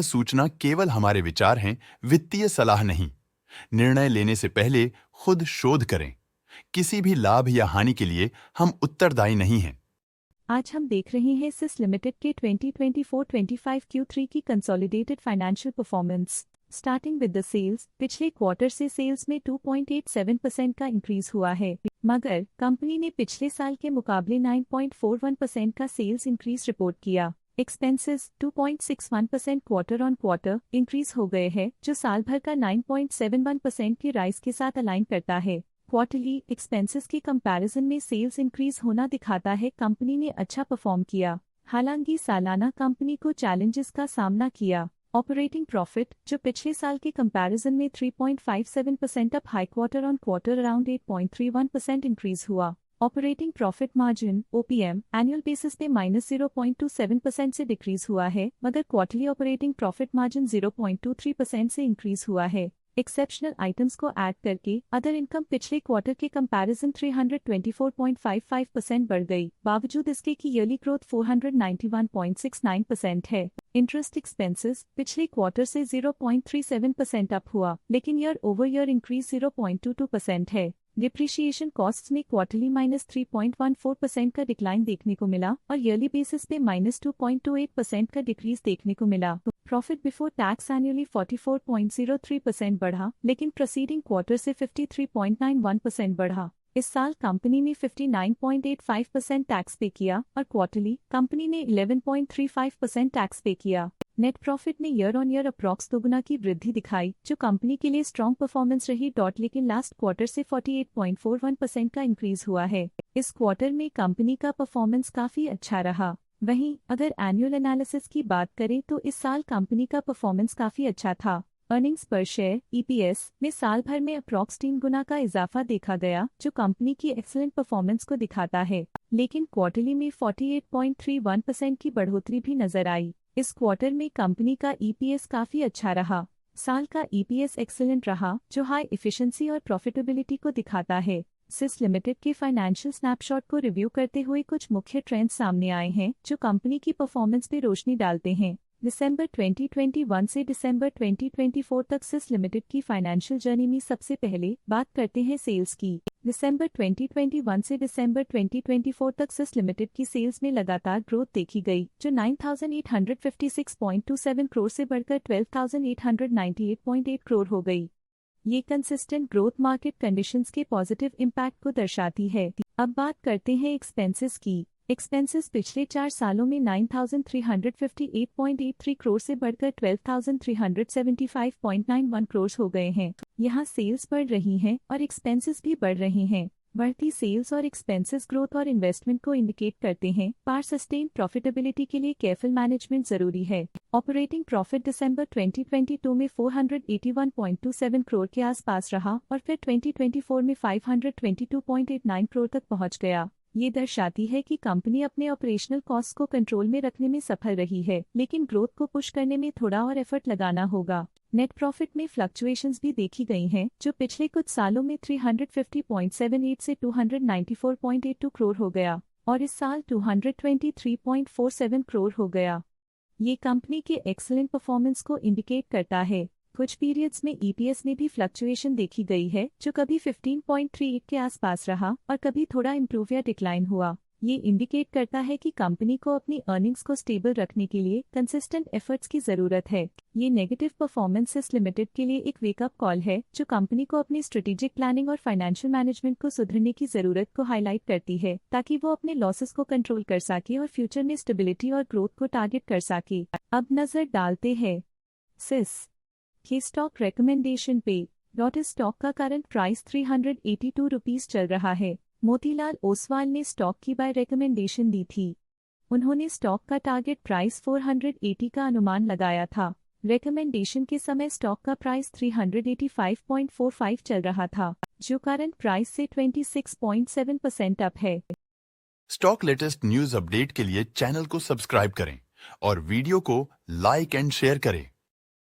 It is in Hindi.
सूचना केवल हमारे विचार हैं, वित्तीय सलाह नहीं। निर्णय लेने से पहले खुद शोध करें। किसी भी लाभ या हानि के लिए हम उत्तरदायी नहीं हैं। आज हम देख रहे हैं सिस लिमिटेड के 2024-25 Q3 की consolidated financial performance. Starting with the sales, पिछले क्वार्टर से सेल्स में 2.87% का इंक्रीज हुआ है, मगर कंपनी ने पिछले साल के मुकाबले 9.41% का सेल्स इंक्रीज रिपोर्ट किया। Expenses 2.61% quarter on quarter increase हो गए हैं, जो साल भर का 9.71% की राइज के साथ अलाइन करता है। क्वार्टरली एक्सपेंसेस के कंपैरिजन में सेल्स इंक्रीज होना दिखाता है कंपनी ने अच्छा परफॉर्म किया। हालांकि सालाना कंपनी को चैलेंजेस का सामना किया। ऑपरेटिंग प्रॉफिट, जो पिछले साल के कंपैरिजन में 3.57% up, high quarter on quarter around 8.31% increase हुआ। Operating profit margin OPM annual basis पे -0.27% से डिक्रीज हुआ है, मगर क्वार्टरली ऑपरेटिंग प्रॉफिट मार्जिन 0.23% से इंक्रीज हुआ है। एक्सेप्शनल आइटम्स को ऐड करके अदर इनकम पिछले क्वार्टर के कंपैरिजन 324.55% बढ़ गई, बावजूद इसके कि ईयरली ग्रोथ 491.69% है। इंटरेस्ट एक्सपेंसेस पिछले क्वार्टर से 0.37% अप हुआ, लेकिन ईयर ओवर ईयर इंक्रीज 0.22% है। डिप्रिशिएशन कॉस्ट्स में क्वार्टरली -3.14% का डिक्लाइन देखने को मिला और ईयरली बेसिस पे -2.28% का डिक्रीज देखने को मिला। प्रॉफिट बिफोर टैक्स एनुअली 44.03% बढ़ा, लेकिन प्रीसीडिंग क्वार्टर से 53.91% बढ़ा। इस साल कंपनी ने 59.85% टैक्स पे किया और क्वार्टरली कंपनी ने 11.35% टैक्स पे किया। नेट प्रॉफिट ने ईयर ऑन ईयर अप्रॉक्स दोगुना की वृद्धि दिखाई, जो कंपनी के लिए स्ट्रॉन्ग परफॉर्मेंस रही। लेकिन लास्ट क्वार्टर से 48.41% का इंक्रीज हुआ है। इस क्वार्टर में कंपनी का परफॉर्मेंस काफी अच्छा रहा। वहीं अगर एनुअल एनालिसिस की बात करें तो इस साल कंपनी का परफॉर्मेंस काफी अच्छा था। अर्निंग्स पर शेयर EPS में साल भर में अप्रॉक्स 3 गुना का इजाफा देखा गया, जो कंपनी की एक्सीलेंट परफॉर्मेंस को दिखाता है। लेकिन क्वार्टरली में 48.31% की बढ़ोतरी भी नजर आई। इस क्वार्टर में कंपनी का EPS काफी अच्छा रहा। साल का EPS एक्सीलेंट रहा, जो हाई एफिशिएंसी और प्रॉफिटेबिलिटी को दिखाता है। सिस लिमिटेड के फाइनेंशियल स्नैपशॉट को रिव्यू करते हुए कुछ मुख्य ट्रेंड्स सामने आए हैं, जो कंपनी की परफॉर्मेंस पे रोशनी डालते हैं। दिसंबर 2021 से दिसंबर 2024 तक सिस लिमिटेड की फाइनेंशियल जर्नी में सबसे पहले बात करते हैं सेल्स की। दिसंबर 2021 से दिसंबर 2024 तक सिस लिमिटेड की सेल्स में लगातार ग्रोथ देखी गई, जो 9,856.27 करोड़ से बढ़कर 12,898.8 करोड़ हो गई। ये कंसिस्टेंट ग्रोथ मार्केट कंडीशंस के पॉजिटिव इम्पैक्ट को दर्शाती है। अब बात करते हैं एक्सपेंसेस की। एक्सपेंसेस पिछले 4 सालों में 9,358.83 करोड़ से बढ़कर 12,375.91 करोड़ हो गए हैं। यहाँ सेल्स बढ़ रही हैं और एक्सपेंसेस भी बढ़ रहे हैं। बढ़ती सेल्स और एक्सपेंसेस ग्रोथ और इन्वेस्टमेंट को इंडिकेट करते हैं, पर सस्टेन प्रॉफिटेबिलिटी के लिए केयरफुल मैनेजमेंट जरूरी है। ऑपरेटिंग प्रॉफिट दिसंबर 2022 में 481.27 करोड़ के आसपास रहा और फिर 2024 में 522.89 करोड़ तक पहुंच गया। ये दर्शाती है कि कंपनी अपने ऑपरेशनल कॉस्ट को कंट्रोल में रखने में सफल रही है, लेकिन ग्रोथ को पुश करने में थोड़ा और एफर्ट लगाना होगा। नेट प्रॉफिट में फ्लक्चुएशंस भी देखी गई हैं, जो पिछले कुछ सालों में 350.78 से 294.82 करोड़ हो गया और इस साल 223.47 करोड़ हो गया। ये कंपनी के एक्सीलेंट परफॉर्मेंस को इंडिकेट करता है। कुछ पीरियड्स में EPS में भी फ्लक्चुएशन देखी गई है, जो कभी 15.38 के आसपास रहा और कभी थोड़ा इम्प्रूव या डिक्लाइन हुआ। ये इंडिकेट करता है कि कंपनी को अपनी अर्निंग्स को स्टेबल रखने के लिए कंसिस्टेंट एफर्ट्स की जरूरत है। ये नेगेटिव परफॉर्मेंस सिस लिमिटेड के लिए एक वेकअप कॉल है, जो कंपनी को अपनी स्ट्रेटेजिक प्लानिंग और फाइनेंशियल मैनेजमेंट को सुधरने की जरूरत को हाईलाइट करती है, ताकि वो अपने लॉसेस को कंट्रोल कर सके और फ्यूचर में स्टेबिलिटी और ग्रोथ को टारगेट कर सके। अब नजर डालते हैं सिस के स्टॉक रिकमेंडेशन पे। इस स्टॉक का करंट प्राइस 382 रुपीज चल रहा है। मोतीलाल ओसवाल ने स्टॉक की बाय रिकमेंडेशन दी थी। उन्होंने स्टॉक का टारगेट प्राइस 480 का अनुमान लगाया था। रिकमेंडेशन के समय स्टॉक का प्राइस 385.45 चल रहा था, जो करंट प्राइस से 26.7% अप है। स्टॉक लेटेस्ट न्यूज अपडेट के लिए चैनल को सब्सक्राइब करें और वीडियो को लाइक एंड शेयर करें।